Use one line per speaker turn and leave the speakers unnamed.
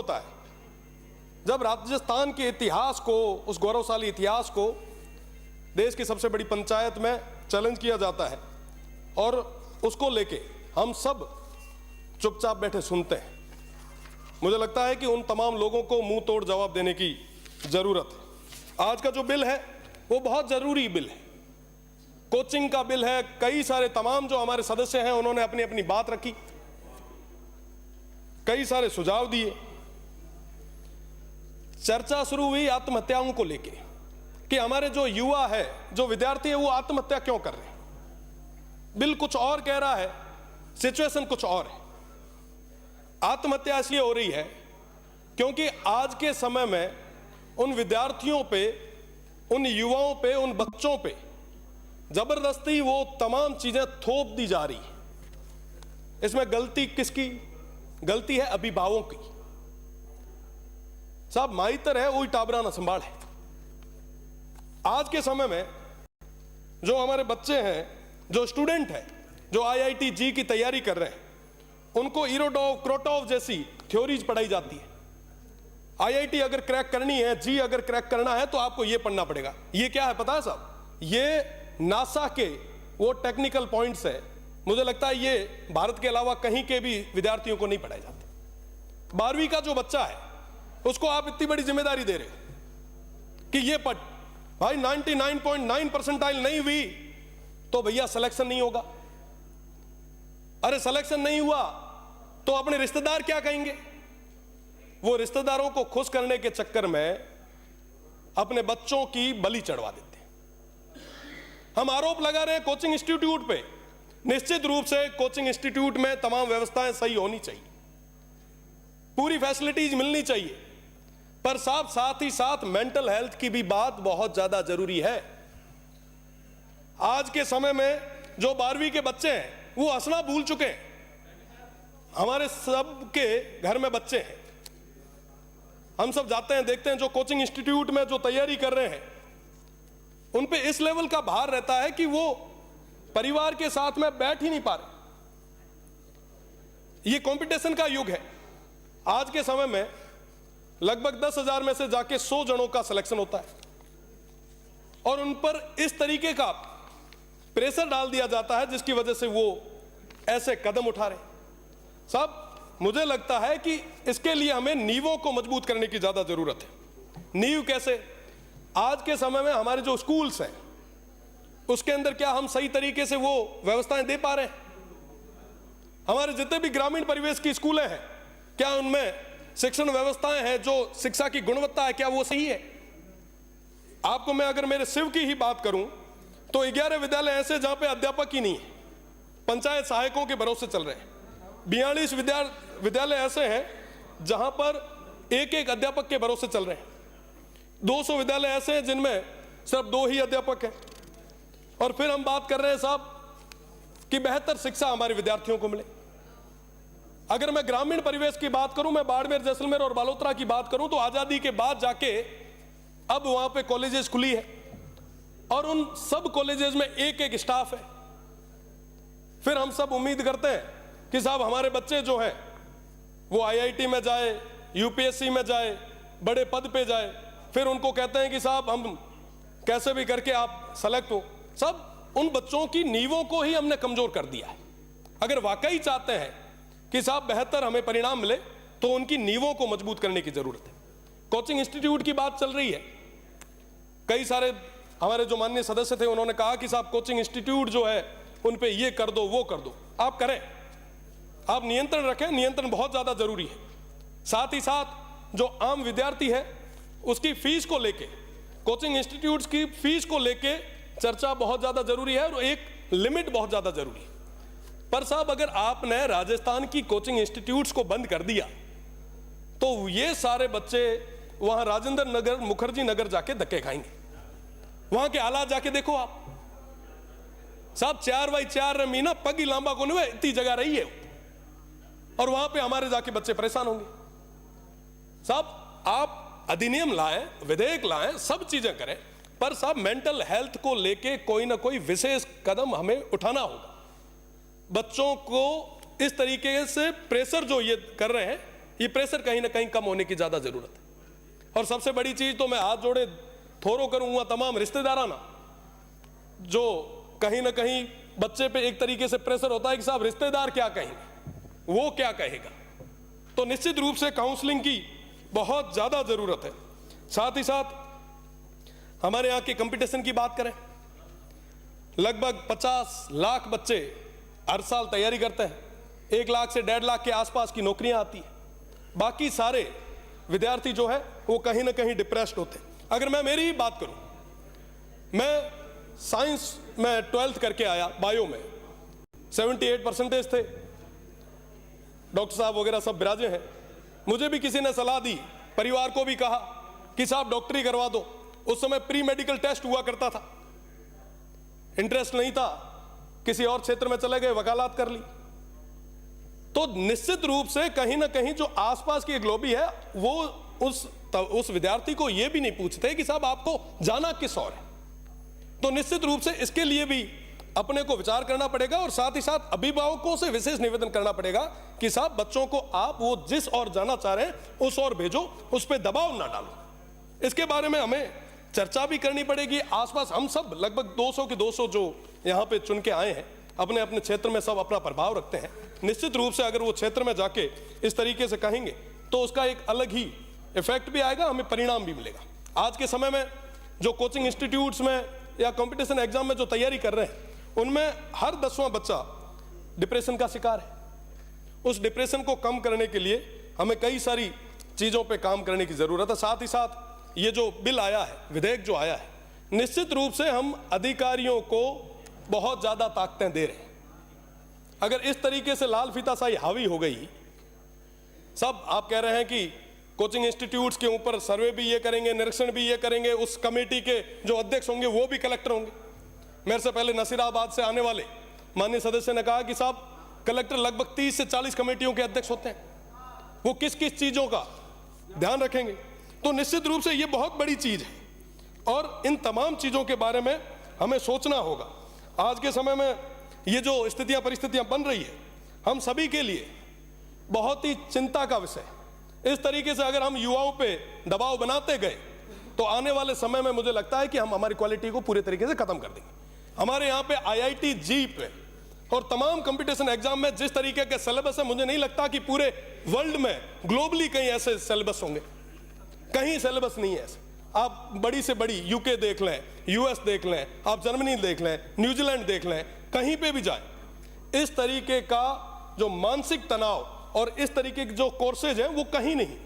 होता है जब राजस्थान के इतिहास को, उस गौरवशाली इतिहास को देश की सबसे बड़ी पंचायत में चैलेंज किया जाता है और उसको लेके हम सब चुपचाप बैठे सुनते हैं। मुझे लगता है कि उन तमाम लोगों को मुंह तोड़ जवाब देने की जरूरत है। आज का जो बिल है वो बहुत जरूरी बिल है, कोचिंग का बिल है। कई सारे तमाम जो हमारे सदस्य हैं उन्होंने अपनी अपनी बात रखी, कई सारे सुझाव दिए। चर्चा शुरू हुई आत्महत्याओं को लेके कि हमारे जो युवा है, जो विद्यार्थी है, वो आत्महत्या क्यों कर रहे हैं। बिल कुछ और कह रहा है, सिचुएशन कुछ और है। आत्महत्या इसलिए हो रही है क्योंकि आज के समय में उन विद्यार्थियों पे, उन युवाओं पे, उन बच्चों पे जबरदस्ती वो तमाम चीजें थोप दी जा रही है। इसमें गलती किसकी? गलती है अभिभावकों की। साहब माइतर है वही टाबरा ना संभाल है। आज के समय में जो हमारे बच्चे हैं, जो स्टूडेंट हैं, जो IIT जी की तैयारी कर रहे हैं, उनको इरोडोव, क्रोटोव जैसी थ्योरीज पढ़ाई जाती है। IIT अगर क्रैक करनी है, जी अगर क्रैक करना है तो आपको यह पढ़ना पड़ेगा। ये क्या है पता है साहब? ये नासा के वो टेक्निकल पॉइंट्स है। मुझे लगता है ये भारत के अलावा कहीं के भी विद्यार्थियों को नहीं पढ़ाए जाते। 12वीं का जो बच्चा है उसको आप इतनी बड़ी जिम्मेदारी दे रहे हो कि ये पढ़। भाई 99.9 परसेंटाइल नहीं हुई तो भैया सिलेक्शन नहीं होगा। अरे सिलेक्शन नहीं हुआ तो अपने रिश्तेदार क्या कहेंगे? वो रिश्तेदारों को खुश करने के चक्कर में अपने बच्चों की बलि चढ़वा देते हैं। हम आरोप लगा रहे हैं कोचिंग इंस्टीट्यूट पे। निश्चित रूप से कोचिंग इंस्टीट्यूट में तमाम व्यवस्थाएं सही होनी चाहिए, पूरी फैसिलिटीज मिलनी चाहिए, पर साथ ही साथ मेंटल हेल्थ की भी बात बहुत ज्यादा जरूरी है। आज के समय में जो 12वीं के बच्चे हैं वो हंसना भूल चुके हैं। हमारे सबके घर में बच्चे हैं, हम सब जाते हैं, देखते हैं जो कोचिंग इंस्टीट्यूट में जो तैयारी कर रहे हैं उन पे इस लेवल का भार रहता है कि वो परिवार के साथ में बैठ ही नहीं पा रहे। ये कंपटीशन का युग है। आज के समय में लगभग 10,000 में से जाके 100 जनों का सिलेक्शन होता है और उन पर इस तरीके का प्रेशर डाल दिया जाता है जिसकी वजह से वो ऐसे कदम उठा रहे। साहब मुझे लगता है कि इसके लिए हमें नींवों को मजबूत करने की ज्यादा जरूरत है। नींव कैसे? आज के समय में हमारे जो स्कूल्स हैं उसके अंदर क्या हम सही तरीके से वो व्यवस्थाएं दे पा रहे हैं? हमारे जितने भी ग्रामीण परिवेश की स्कूलें हैं, क्या उनमें शिक्षण व्यवस्थाएं हैं, जो शिक्षा की गुणवत्ता है, क्या वो सही है? आपको मैं अगर मेरे शिव की ही बात करूं तो 11 विद्यालय ऐसे जहां पे अध्यापक ही नहीं है, पंचायत सहायकों के भरोसे चल रहे हैं। 42 विद्यालय ऐसे हैं जहां पर एक अध्यापक के भरोसे चल रहे हैं। 200 विद्यालय ऐसे हैं जिनमें सिर्फ 2 ही अध्यापक हैं। और फिर हम बात कर रहे हैं साहब कि बेहतर शिक्षा हमारे विद्यार्थियों को मिले। अगर मैं ग्रामीण परिवेश की बात करूं, मैं बाड़मेर, जैसलमेर और बालोतरा की बात करूं, तो आजादी के बाद जाके अब वहां पे कॉलेजेस खुली है और उन सब कॉलेजेस में एक स्टाफ है। फिर हम सब उम्मीद करते हैं कि साहब हमारे बच्चे जो हैं वो IIT में जाए, UPSC में जाए, बड़े पद पे जाए। फिर उनको कहते हैं कि साहब हम कैसे भी करके आप सेलेक्ट हो। सब उन बच्चों की नींवों को ही हमने कमजोर कर दिया है। अगर वाकई चाहते हैं कि साहब बेहतर हमें परिणाम मिले तो उनकी नींवों को मजबूत करने की जरूरत है। कोचिंग इंस्टीट्यूट की बात चल रही है। कई सारे हमारे जो माननीय सदस्य थे उन्होंने कहा कि साहब कोचिंग इंस्टीट्यूट जो है उन पे ये कर दो, वो कर दो। आप करें, आप नियंत्रण रखें, नियंत्रण बहुत ज्यादा जरूरी है। साथ ही साथ जो आम विद्यार्थी है उसकी फीस को लेके, कोचिंग इंस्टीट्यूट्स की फीस को लेके चर्चा बहुत ज्यादा जरूरी है और एक लिमिट बहुत ज्यादा जरूरी है। पर साहब अगर आपने राजस्थान की कोचिंग इंस्टीट्यूट्स को बंद कर दिया तो ये सारे बच्चे वहां राजेंद्र नगर, मुखर्जी नगर जाके धक्के खाएंगे। वहां के हालात जाके देखो आप साहब। 4x4 मीना पगी लांबा को नहीं इतनी जगह रही है और वहां पे हमारे जाके बच्चे परेशान होंगे। साहब आप अधिनियम लाएं, विधेयक लाएं, सब चीजें करें, पर साहब मेंटल हेल्थ को लेके कोई ना कोई विशेष कदम हमें उठाना होगा। बच्चों को इस तरीके से प्रेशर जो ये कर रहे हैं ये प्रेशर कहीं ना कहीं कम होने की ज़्यादा ज़रूरत है। और सबसे बड़ी चीज़ तो मैं हाथ जोड़े थोरो करूँगा तमाम रिश्तेदाराना, जो कहीं ना कहीं बच्चे पे एक तरीके से प्रेशर होता है कि साहब रिश्तेदार क्या कहेंगे, वो क्या कहेगा। तो निश्चित रूप से काउंसलिंग की बहुत ज़्यादा ज़रूरत है। साथ ही साथ हमारे यहाँ के कंपटीशन की बात करें, लगभग 50 लाख बच्चे हर साल तैयारी करते हैं, 1 लाख से 1.5 लाख के आसपास की नौकरियां आती हैं। बाकी सारे विद्यार्थी जो है वो कहीं ना कहीं डिप्रेस्ड होते हैं। अगर मैं मेरी ही बात करूं, मैं साइंस में 12th करके आया, बायो में 78% थे, डॉक्टर साहब वगैरह सब बिराजे हैं। मुझे भी किसी ने सलाह दी, परिवार को भी कहा कि साहब डॉक्टरी करवा दो। उस समय प्री मेडिकल टेस्ट हुआ करता था, इंटरेस्ट नहीं था, किसी और क्षेत्र में चले गए, वकालत कर ली। तो निश्चित रूप से कहीं ना कहीं जो आसपास की एक लॉबी है वो उस विद्यार्थी को यह भी नहीं पूछते कि साहब आपको जाना किस और है। तो निश्चित रूप से इसके लिए भी अपने को विचार करना पड़ेगा और साथ ही साथ अभिभावकों से विशेष निवेदन करना पड़ेगा कि साहब बच्चों को आप वो जिस और जाना चाह रहे हैं उस और भेजो, उस पर दबाव ना डालो। इसके बारे में हमें चर्चा भी करनी पड़ेगी। आसपास हम सब लगभग 200 के 200 जो यहाँ पे चुन के आए हैं, अपने अपने क्षेत्र में सब अपना प्रभाव रखते हैं। निश्चित रूप से अगर वो क्षेत्र में जाके इस तरीके से कहेंगे तो उसका एक अलग ही इफेक्ट भी आएगा, हमें परिणाम भी मिलेगा। आज के समय में जो कोचिंग इंस्टीट्यूट्स में या कंपटीशन एग्जाम में जो तैयारी कर रहे हैं, उनमें हर 10वां बच्चा डिप्रेशन का शिकार है। उस डिप्रेशन को कम करने के लिए हमें कई सारी चीज़ों पे काम करने की ज़रूरत है। साथ ही साथ ये जो बिल आया है, विधेयक जो आया है, निश्चित रूप से हम अधिकारियों को बहुत ज़्यादा ताकतें दे रहे हैं। अगर इस तरीके से लाल फीताशाही हावी हो गई, सब आप कह रहे हैं कि कोचिंग इंस्टीट्यूट्स के ऊपर सर्वे भी ये करेंगे, निरीक्षण भी ये करेंगे, उस कमेटी के जो अध्यक्ष होंगे वो भी कलेक्टर होंगे। मेरे से पहले नसीराबाद से आने वाले माननीय सदस्य ने कहा कि साहब कलेक्टर लगभग 30 से 40 कमेटियों के अध्यक्ष होते हैं, वो किस किस चीज़ों का ध्यान रखेंगे। तो निश्चित रूप से ये बहुत बड़ी चीज़ है और इन तमाम चीज़ों के बारे में हमें सोचना होगा। आज के समय में ये जो स्थितियाँ परिस्थितियाँ बन रही है, हम सभी के लिए बहुत ही चिंता का विषय है। इस तरीके से अगर हम युवाओं पे दबाव बनाते गए तो आने वाले समय में मुझे लगता है कि हम हमारी क्वालिटी को पूरे तरीके से खत्म कर देंगे। हमारे यहाँ पे IIT जीप है और तमाम कंपटीशन एग्जाम में जिस तरीके के सिलेबस है, मुझे नहीं लगता कि पूरे वर्ल्ड में ग्लोबली कहीं ऐसे सिलेबस होंगे। कहीं सिलेबस नहीं है ऐसे। आप बड़ी से बड़ी यूके देख लें, US देख लें, आप जर्मनी देख लें, न्यूजीलैंड देख लें, कहीं पे भी जाए, इस तरीके का जो मानसिक तनाव और इस तरीके के जो कोर्सेज हैं वो कहीं नहीं।